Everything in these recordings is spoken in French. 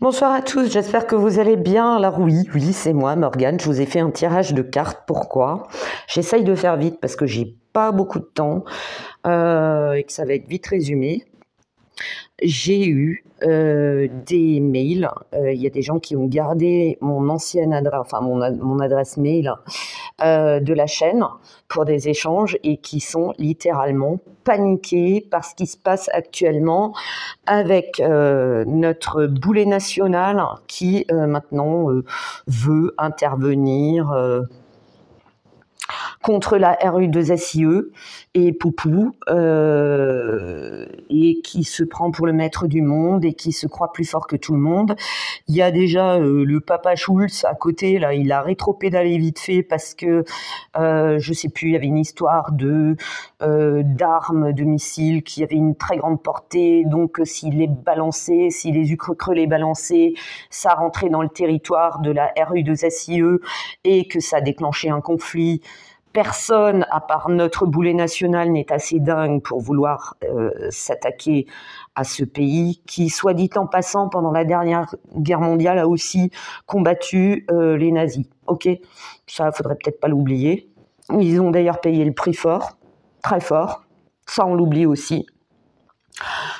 Bonsoir à tous, j'espère que vous allez bien. Alors oui, c'est moi, Morgane. Je vous ai fait un tirage de cartes. Pourquoi? J'essaye de faire vite parce que j'ai pas beaucoup de temps et que ça va être vite résumé. J'ai eu des mails. Il y a des gens qui ont gardé mon ancienne adresse, enfin mon adresse mail de la chaîne pour des échanges et qui sont littéralement paniqués par ce qui se passe actuellement avec notre boulet national qui maintenant veut intervenir contre la RU2SIE et Poupou, et qui se prend pour le maître du monde et qui se croit plus fort que tout le monde. Il y a déjà le papa Schulz à côté, là, il a rétro-pédalé vite fait parce que, je sais plus, il y avait une histoire d'armes, de missiles qui avaient une très grande portée, donc s'il les balançait, si les Ukrainiens les balançaient, ça rentrait dans le territoire de la RU2SIE et que ça déclenchait un conflit. Personne, à part notre boulet national, n'est assez dingue pour vouloir s'attaquer à ce pays qui, soit dit en passant, pendant la dernière guerre mondiale, a aussi combattu les nazis. Ok, ça, faudrait peut-être pas l'oublier. Ils ont d'ailleurs payé le prix fort, très fort. Ça, on l'oublie aussi.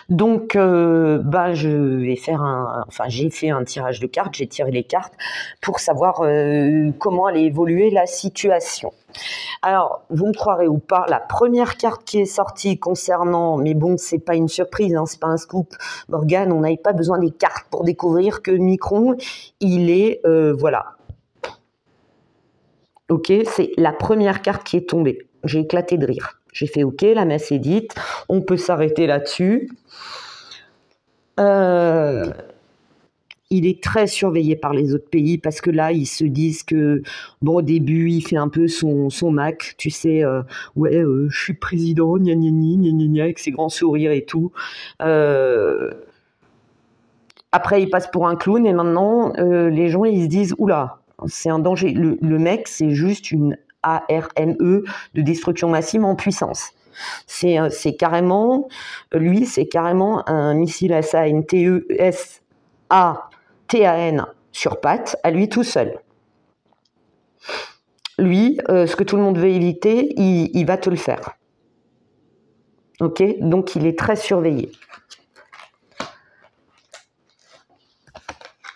Donc, je vais faire j'ai fait un tirage de cartes, j'ai tiré les cartes pour savoir comment allait évoluer la situation. Alors, vous me croirez ou pas, la première carte qui est sortie concernant, mais bon, c'est pas une surprise, hein, c'est pas un scoop, Morgane, on n'avait pas besoin des cartes pour découvrir que Micron, il est, voilà. Ok, c'est la première carte qui est tombée. J'ai éclaté de rire. J'ai fait ok, la messe est dite, on peut s'arrêter là-dessus. Il est très surveillé par les autres pays parce que là, ils se disent que, bon, au début, il fait un peu son Mac, tu sais, je suis président, gna gna gna gna gna, avec ses grands sourires et tout. Après, il passe pour un clown et maintenant, les gens, ils se disent, oula, c'est un danger. Le mec, c'est juste une ARME de destruction massive en puissance. C'est carrément, lui, c'est carrément un missile SANTESATAN sur pattes, à lui tout seul. Lui, ce que tout le monde veut éviter, il va te le faire. Ok, donc il est très surveillé.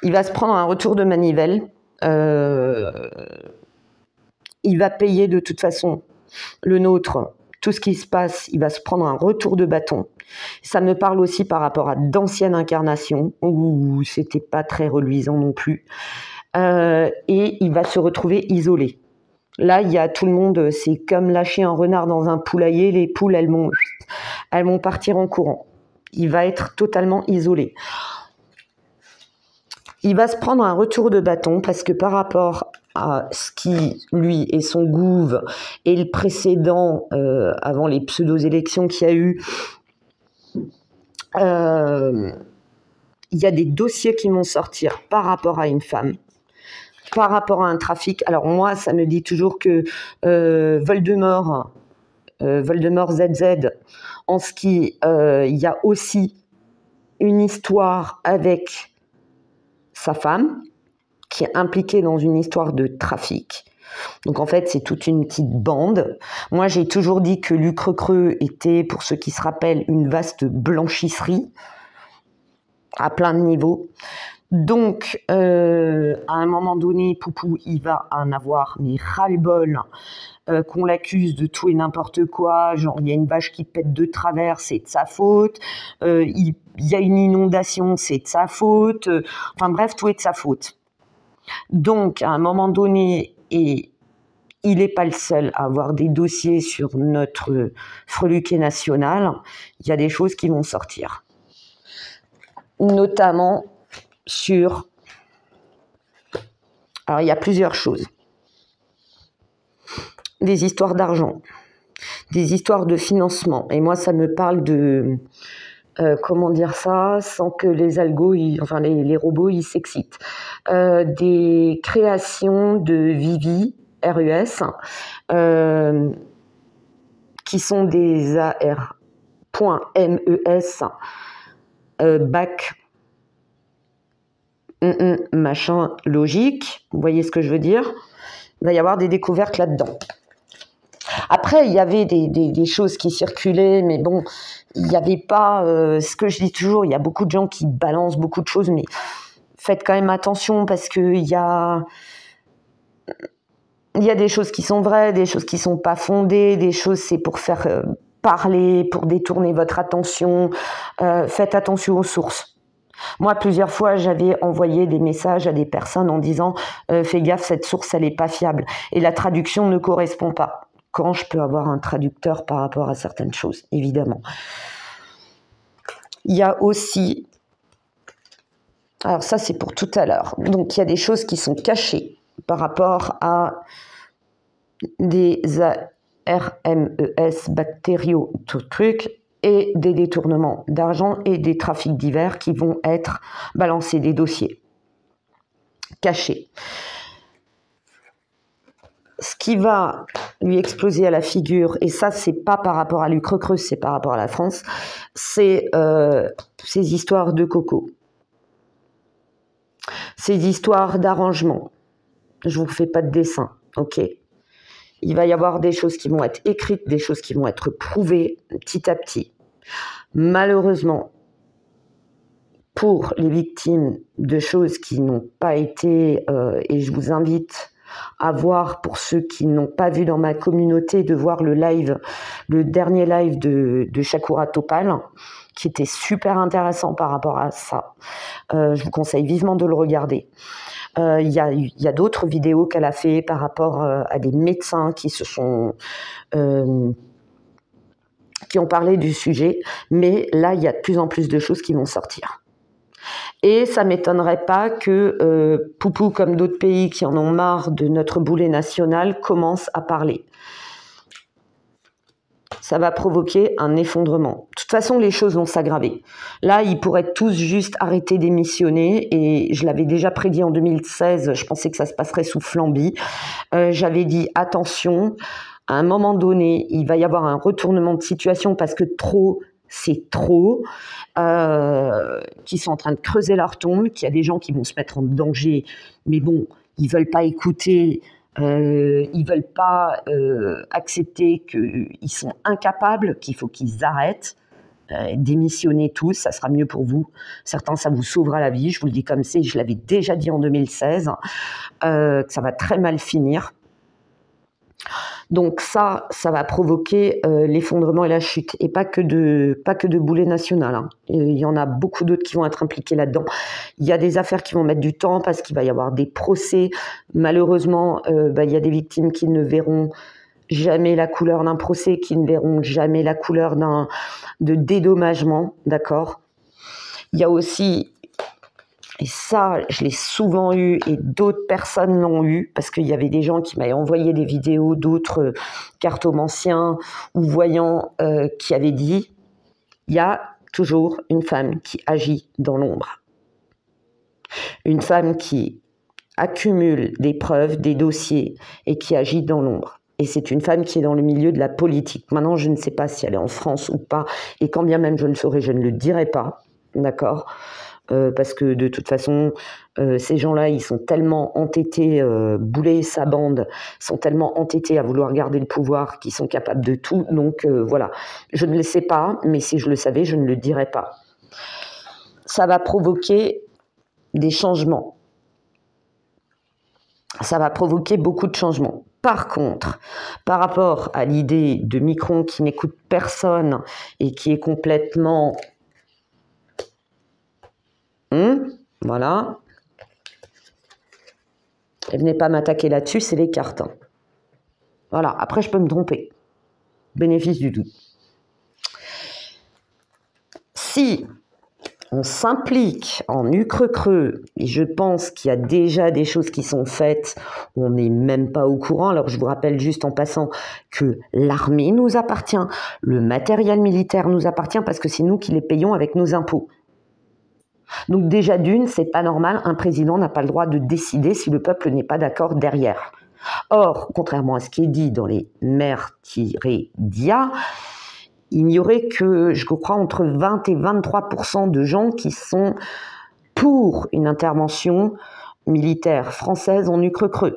Il va se prendre un retour de manivelle. Il va payer de toute façon le nôtre. Tout ce qui se passe, il va se prendre un retour de bâton. Ça me parle aussi par rapport à d'anciennes incarnations où c'était pas très reluisant non plus. Et il va se retrouver isolé. Là, il y a tout le monde, c'est comme lâcher un renard dans un poulailler, les poules, elles vont partir en courant. Il va être totalement isolé. Il va se prendre un retour de bâton parce que par rapport à ce qui, lui, est son gouv et le précédent, avant les pseudo-élections qu'il y a eu, il y a des dossiers qui vont sortir par rapport à une femme, par rapport à un trafic. Alors moi, ça me dit toujours que Voldemort ZZ, en ce qui, il y a aussi une histoire avec sa femme, qui est impliquée dans une histoire de trafic. Donc en fait, c'est toute une petite bande. Moi, j'ai toujours dit que Lucre-Creux était, pour ceux qui se rappellent, une vaste blanchisserie à plein de niveaux. Donc, à un moment donné, Poupou, il va en avoir mais ras-le-bol, qu'on l'accuse de tout et n'importe quoi, genre il y a une vache qui pète de travers, c'est de sa faute, il y a une inondation, c'est de sa faute, enfin bref, tout est de sa faute. Donc, à un moment donné, et il n'est pas le seul à avoir des dossiers sur notre freluquet national, il y a des choses qui vont sortir. Notamment sur... Alors, il y a plusieurs choses. Des histoires d'argent, des histoires de financement. Et moi, ça me parle de... comment dire ça sans que les algos, les robots, ils s'excitent. Des créations de Vivi, RUS, qui sont des AR.MES, bac machin, logique. Vous voyez ce que je veux dire? Il va y avoir des découvertes là-dedans. Après, il y avait des choses qui circulaient, mais bon, il n'y avait pas... ce que je dis toujours, il y a beaucoup de gens qui balancent beaucoup de choses, mais faites quand même attention parce qu'il y a des choses qui sont vraies, des choses qui ne sont pas fondées, des choses c'est pour faire parler, pour détourner votre attention. Faites attention aux sources. Moi, plusieurs fois, j'avais envoyé des messages à des personnes en disant « Fais gaffe, cette source, elle n'est pas fiable. » Et la traduction ne correspond pas. Quand je peux avoir un traducteur par rapport à certaines choses, évidemment. Il y a aussi... Alors ça, c'est pour tout à l'heure. Donc, il y a des choses qui sont cachées par rapport à des ARMES bactériaux, tout truc, et des détournements d'argent et des trafics divers qui vont être balancés, des dossiers cachés. Ce qui va lui exploser à la figure, et ça, c'est pas par rapport à l'Ukraine, c'est par rapport à la France, c'est ces histoires de coco. Ces histoires d'arrangement. Je vous fais pas de dessin, ok? Il va y avoir des choses qui vont être écrites, des choses qui vont être prouvées petit à petit. Malheureusement, pour les victimes de choses qui n'ont pas été, et je vous invite à voir, pour ceux qui n'ont pas vu dans ma communauté, de voir le live, le dernier live de Shakura Topal, qui était super intéressant par rapport à ça. Je vous conseille vivement de le regarder. Il y a d'autres vidéos qu'elle a fait par rapport à des médecins qui se sont... qui ont parlé du sujet, mais là, il y a de plus en plus de choses qui vont sortir. Et ça ne m'étonnerait pas que Poupou, comme d'autres pays qui en ont marre de notre boulet national, commencent à parler. Ça va provoquer un effondrement. De toute façon, les choses vont s'aggraver. Là, ils pourraient tous juste arrêter d'émissionner, et je l'avais déjà prédit en 2016, je pensais que ça se passerait sous Flamby. J'avais dit, attention, à un moment donné, il va y avoir un retournement de situation parce que trop... c'est trop, qui sont en train de creuser leur tombe, qu'il y a des gens qui vont se mettre en danger, mais bon, ils ne veulent pas écouter, ils ne veulent pas accepter qu'ils sont incapables, qu'il faut qu'ils arrêtent, démissionner tous, ça sera mieux pour vous. Certains, ça vous sauvera la vie, je vous le dis comme c'est, je l'avais déjà dit en 2016, que ça va très mal finir. Donc ça va provoquer l'effondrement et la chute, et pas que de boulet national. Hein. Il y en a beaucoup d'autres qui vont être impliqués là-dedans. Il y a des affaires qui vont mettre du temps parce qu'il va y avoir des procès. Malheureusement, il y a des victimes qui ne verront jamais la couleur d'un procès, qui ne verront jamais la couleur de dédommagement, d'accord? Il y a aussi... Et ça, je l'ai souvent eu, et d'autres personnes l'ont eu, parce qu'il y avait des gens qui m'avaient envoyé des vidéos, d'autres cartomanciens ou voyants qui avaient dit « il y a toujours une femme qui agit dans l'ombre. Une femme qui accumule des preuves, des dossiers, et qui agit dans l'ombre. Et c'est une femme qui est dans le milieu de la politique. Maintenant, je ne sais pas si elle est en France ou pas, et quand bien même je le saurais, je ne le dirai pas, d'accord ? Parce que de toute façon, ces gens-là, ils sont tellement entêtés, Boulet et sa bande sont tellement entêtés à vouloir garder le pouvoir qu'ils sont capables de tout. Donc voilà, je ne le sais pas, mais si je le savais, je ne le dirais pas. Ça va provoquer des changements. Ça va provoquer beaucoup de changements. Par contre, par rapport à l'idée de Micron qui n'écoute personne et qui est complètement... voilà. Et venez pas m'attaquer là-dessus, c'est les cartes. Hein. Voilà, après je peux me tromper. Bénéfice du doute. Si on s'implique en creux, et je pense qu'il y a déjà des choses qui sont faites, on n'est même pas au courant. Alors je vous rappelle juste en passant que l'armée nous appartient, le matériel militaire nous appartient parce que c'est nous qui les payons avec nos impôts. Donc déjà d'une, c'est pas normal, un président n'a pas le droit de décider si le peuple n'est pas d'accord derrière. Or, contrairement à ce qui est dit dans les mers-dia, il n'y aurait que, je crois, entre 20 et 23% de gens qui sont pour une intervention militaire française en Ukraine.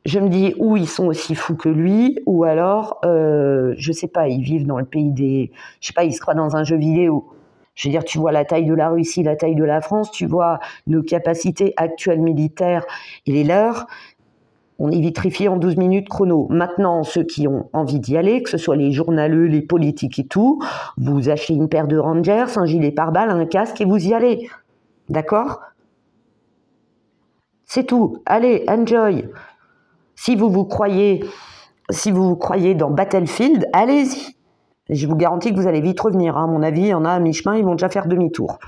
Je me dis, ou ils sont aussi fous que lui, ou alors, je sais pas, ils vivent dans le pays des... Je sais pas, ils se croient dans un jeu vidéo. Je veux dire, tu vois la taille de la Russie, la taille de la France, tu vois nos capacités actuelles militaires et les leurs, on est vitrifié en 12 minutes chrono. Maintenant, ceux qui ont envie d'y aller, que ce soit les journaleux, les politiques et tout, vous achetez une paire de Rangers, un gilet pare-balles, un casque et vous y allez. D'accord ? C'est tout. Allez, enjoy. Si vous vous croyez dans Battlefield, allez-y. Je vous garantis que vous allez vite revenir. À mon avis, il y en a à mi-chemin, ils vont déjà faire demi-tour.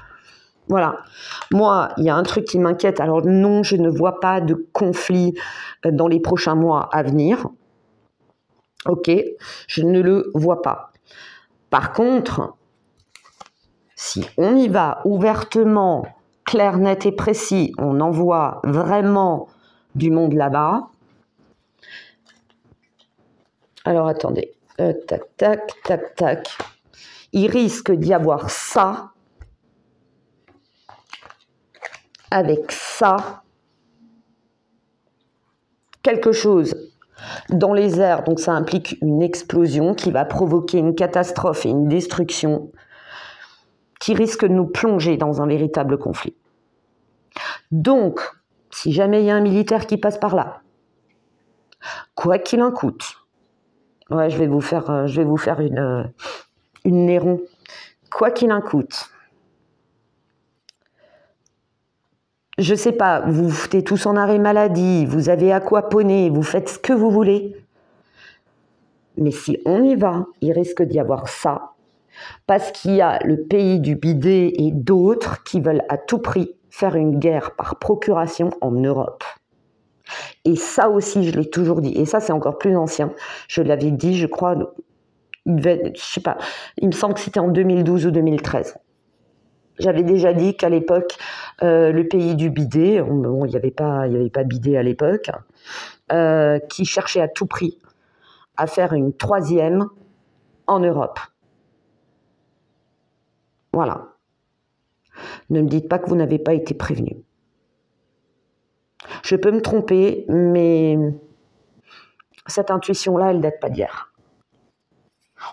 Voilà. Moi, il y a un truc qui m'inquiète. Alors non, je ne vois pas de conflit dans les prochains mois à venir. Ok, je ne le vois pas. Par contre, si on y va ouvertement, clair, net et précis, on envoie vraiment du monde là-bas. Alors attendez, tac, tac, tac, tac. Il risque d'y avoir ça, avec ça, quelque chose dans les airs, donc ça implique une explosion qui va provoquer une catastrophe et une destruction qui risque de nous plonger dans un véritable conflit. Donc, si jamais il y a un militaire qui passe par là, quoi qu'il en coûte, ouais, je vais vous faire une Néron. Quoi qu'il en coûte. Je sais pas, vous vous foutez tous en arrêt maladie, vous avez aquaponé, vous faites ce que vous voulez. Mais si on y va, il risque d'y avoir ça. Parce qu'il y a le pays du bidet et d'autres qui veulent à tout prix faire une guerre par procuration en Europe. Et ça aussi, je l'ai toujours dit. Et ça, c'est encore plus ancien. Je l'avais dit, je crois, je sais pas, il me semble que c'était en 2012 ou 2013. J'avais déjà dit qu'à l'époque, le pays du bidet, bon, il n'y avait pas bidet à l'époque, qui cherchait à tout prix à faire une troisième en Europe. Voilà. Ne me dites pas que vous n'avez pas été prévenu. Je peux me tromper, mais cette intuition-là, elle ne date pas d'hier.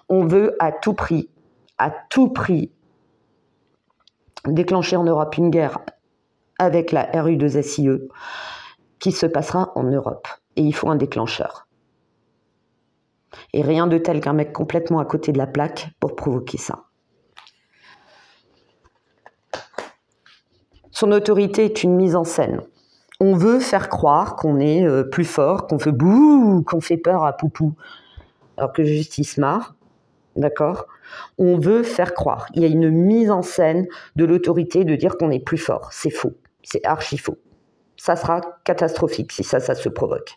On veut à tout prix, déclencher en Europe une guerre avec la RU2SIE qui se passera en Europe. Et il faut un déclencheur. Et rien de tel qu'un mec complètement à côté de la plaque pour provoquer ça. Son autorité est une mise en scène. On veut faire croire qu'on est plus fort, qu'on fait bouh, qu'on fait peur à Poupou, alors que juste il se marre. D'accord ? On veut faire croire. Il y a une mise en scène de l'autorité de dire qu'on est plus fort. C'est faux. C'est archi faux. Ça sera catastrophique si ça se provoque.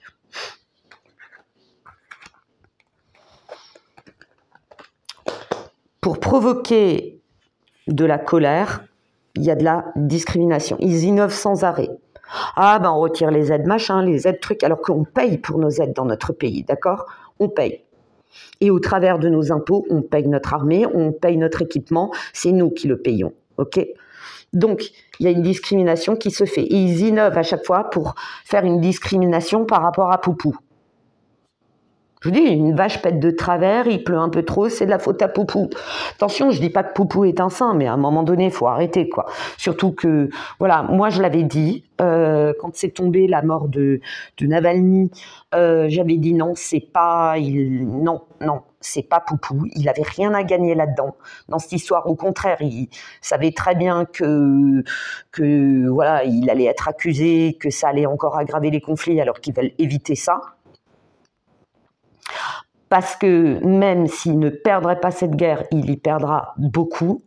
Pour provoquer de la colère, il y a de la discrimination. Ils innovent sans arrêt. Ah ben on retire les aides machin, les aides trucs, alors qu'on paye pour nos aides dans notre pays, d'accord ? On paye. Et au travers de nos impôts, on paye notre armée, on paye notre équipement, c'est nous qui le payons, ok ? Donc, il y a une discrimination qui se fait. Et ils innovent à chaque fois pour faire une discrimination par rapport à Poupou. Je vous dis, une vache pète de travers, il pleut un peu trop, c'est de la faute à Poupou. Attention, je dis pas que Poupou est un saint, mais à un moment donné, il faut arrêter, quoi. Surtout que, voilà, moi je l'avais dit, quand c'est tombé la mort de Navalny, j'avais dit non, c'est pas Poupou, il avait rien à gagner là-dedans, dans cette histoire. Au contraire, il savait très bien que voilà, il allait être accusé, que ça allait encore aggraver les conflits, alors qu'ils veulent éviter ça. Parce que même s'il ne perdrait pas cette guerre, il y perdra beaucoup.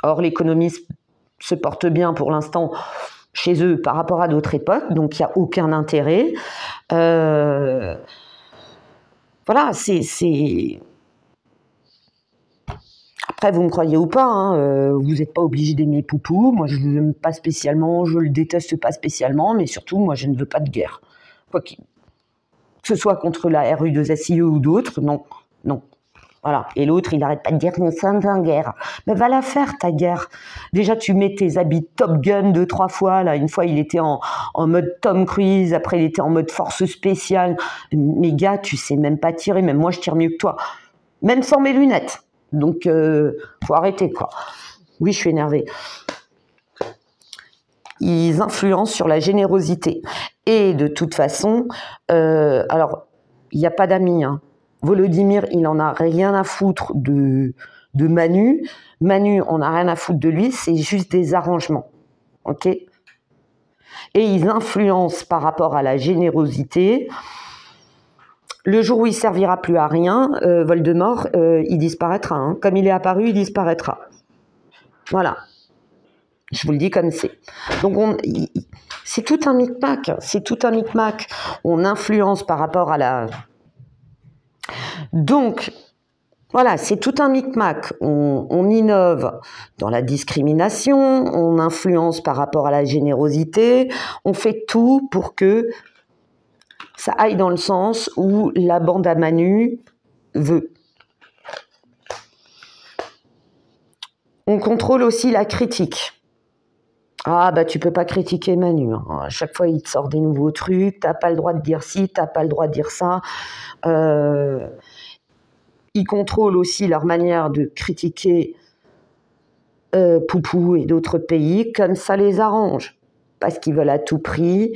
Or, l'économie se porte bien pour l'instant chez eux par rapport à d'autres époques, donc il n'y a aucun intérêt. Voilà, c'est... Après, vous me croyez ou pas, hein, vous n'êtes pas obligé d'aimer Poupou. Moi, je ne l'aime pas spécialement, je le déteste pas spécialement, mais surtout, moi, je ne veux pas de guerre. Quoi qu'il... Que ce soit contre la RU2SIE ou d'autres, non. Voilà. Et l'autre, il n'arrête pas de dire que nous sommes en guerre. Mais va la faire, ta guerre. Déjà, tu mets tes habits Top Gun 2-3 fois. Là, une fois, il était en mode Tom Cruise. Après, il était en mode force spéciale. Mais gars, tu sais même pas tirer. Même moi, je tire mieux que toi. Même sans mes lunettes. Donc, faut arrêter, quoi. Oui, je suis énervée. Ils influencent sur la générosité. Et de toute façon, alors, il n'y a pas d'amis, hein. Volodymyr, il en a rien à foutre de Manu. Manu, on n'a rien à foutre de lui, c'est juste des arrangements. Ok ? Et ils influencent par rapport à la générosité. Le jour où il servira plus à rien, Voldemort, il disparaîtra. Hein. Comme il est apparu, il disparaîtra. Voilà. Je vous le dis comme c'est. Donc, c'est tout un micmac. C'est tout un micmac. On influence par rapport à la... Donc, voilà, c'est tout un micmac. On innove dans la discrimination, on influence par rapport à la générosité, on fait tout pour que ça aille dans le sens où la bande à Manu veut. On contrôle aussi la critique. Ah bah tu peux pas critiquer Manu. Hein. À chaque fois il te sort des nouveaux trucs, t'as pas le droit de dire ci, t'as pas le droit de dire ça. Ils contrôlent aussi leur manière de critiquer Poupou et d'autres pays comme ça les arrange, parce qu'ils veulent à tout prix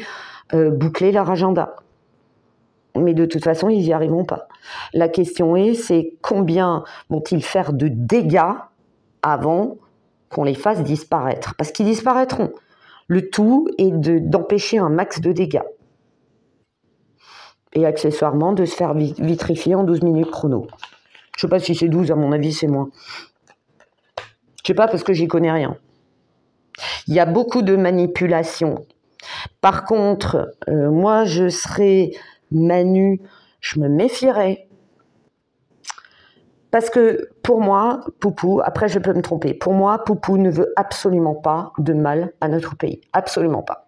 boucler leur agenda. Mais de toute façon, ils n'y arriveront pas. La question c'est combien vont-ils faire de dégâts avant qu'on les fasse disparaître? Parce qu'ils disparaîtront. Le tout est d'empêcher un max de dégâts. Et accessoirement, de se faire vitrifier en 12 minutes chrono. Je sais pas si c'est 12, à mon avis, c'est moins. Je sais pas parce que j'y connais rien. Il y a beaucoup de manipulation. Par contre, moi, je serais Manu, je me méfierais. Parce que pour moi, Poupou, après je peux me tromper, pour moi, Poupou ne veut absolument pas de mal à notre pays. Absolument pas.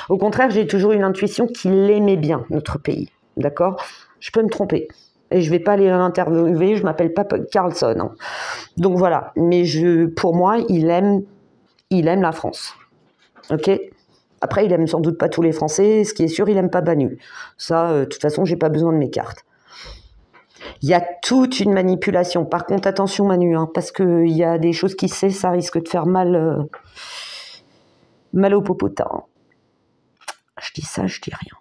Au contraire, j'ai toujours une intuition qu'il aimait bien notre pays. D'accord ? Je peux me tromper. Et je ne vais pas aller l'interviewer, je ne m'appelle pas Carlson. Hein. Donc voilà. Mais pour moi, il aime la France. Ok ? Après, il aime sans doute pas tous les Français. Ce qui est sûr, il n'aime pas Manu. Ça, de toute façon, je n'ai pas besoin de mes cartes. Il y a toute une manipulation. Par contre, attention Manu, hein, parce qu'il y a des choses qui sait, ça risque de faire mal au popotin. Je dis ça, je dis rien.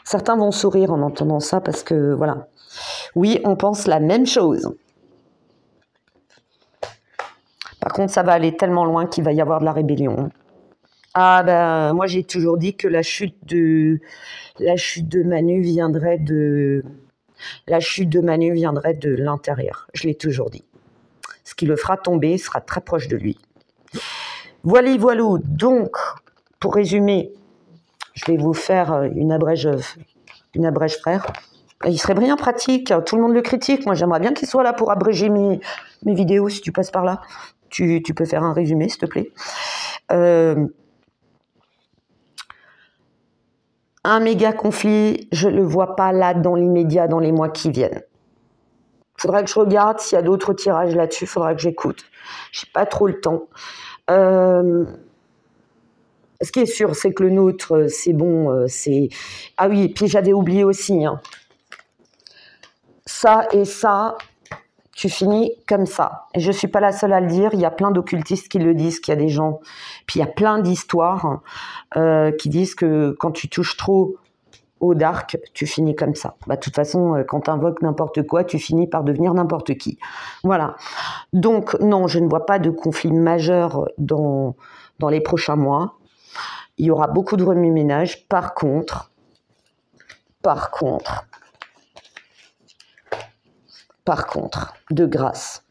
Certains vont sourire en entendant ça parce que, voilà. Oui, on pense la même chose. Par contre, ça va aller tellement loin qu'il va y avoir de la rébellion. Ah ben, moi j'ai toujours dit que la chute de Manu viendrait de l'intérieur. Je l'ai toujours dit. Ce qui le fera tomber sera très proche de lui. Voilà. Donc, pour résumer, je vais vous faire une abrège frère. Il serait bien pratique, tout le monde le critique. Moi, j'aimerais bien qu'il soit là pour abréger mes vidéos. Si tu passes par là, tu peux faire un résumé, s'il te plaît. Un méga conflit, je ne le vois pas là dans l'immédiat, dans les mois qui viennent. Il faudra que je regarde s'il y a d'autres tirages là-dessus, il faudra que j'écoute. Je n'ai pas trop le temps. Ce qui est sûr, c'est que le nôtre, c'est bon. Ah oui, et puis j'avais oublié aussi. Hein. Ça et ça, tu finis comme ça. Et je ne suis pas la seule à le dire. Il y a plein d'occultistes qui le disent, qu'il y a des gens. Puis il y a plein d'histoires qui disent que quand tu touches trop au dark, tu finis comme ça. Bah, de toute façon, quand tu invoques n'importe quoi, tu finis par devenir n'importe qui. Voilà. Donc, non, je ne vois pas de conflit majeur dans les prochains mois. Il y aura beaucoup de remue-ménage. Par contre, de grâce,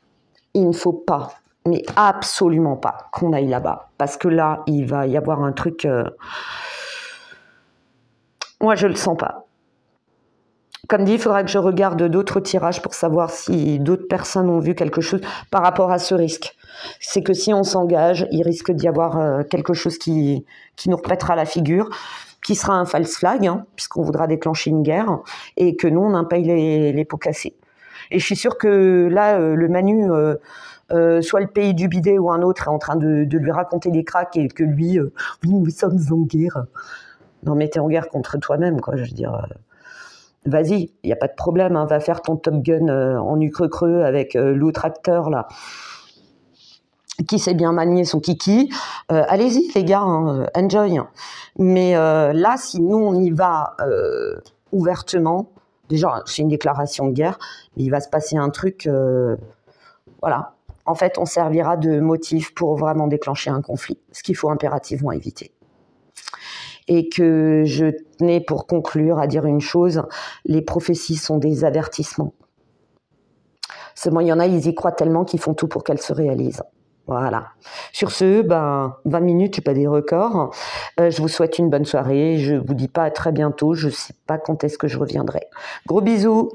il ne faut pas, mais absolument pas, qu'on aille là-bas. Parce que là, il va y avoir un truc... Moi, je ne le sens pas. Comme dit, il faudra que je regarde d'autres tirages pour savoir si d'autres personnes ont vu quelque chose par rapport à ce risque. C'est que si on s'engage, il risque d'y avoir quelque chose qui nous repètera la figure, qui sera un false flag, hein, puisqu'on voudra déclencher une guerre, et que nous, on en paye les pots cassés. Et je suis sûre que là, le Manu, soit le pays du bidet ou un autre est en train de lui raconter des cracks et que lui, oui, nous sommes en guerre. Non, mais t'es en guerre contre toi-même, quoi, je veux dire. Vas-y, il n'y a pas de problème, hein, va faire ton Top Gun en creux avec l'autre acteur, là, qui sait bien manier son kiki. Allez-y, les gars, hein, enjoy. Mais là, si nous, on y va ouvertement, déjà, c'est une déclaration de guerre, mais il va se passer un truc... voilà. En fait, on servira de motif pour vraiment déclencher un conflit, ce qu'il faut impérativement éviter. Et que je tenais pour conclure à dire une chose, les prophéties sont des avertissements. Seulement, il y en a, ils y croient tellement qu'ils font tout pour qu'elles se réalisent. Voilà. Sur ce, 20 minutes, c'est pas des records. Je vous souhaite une bonne soirée. Je vous dis pas à très bientôt. Je sais pas quand est-ce que je reviendrai. Gros bisous.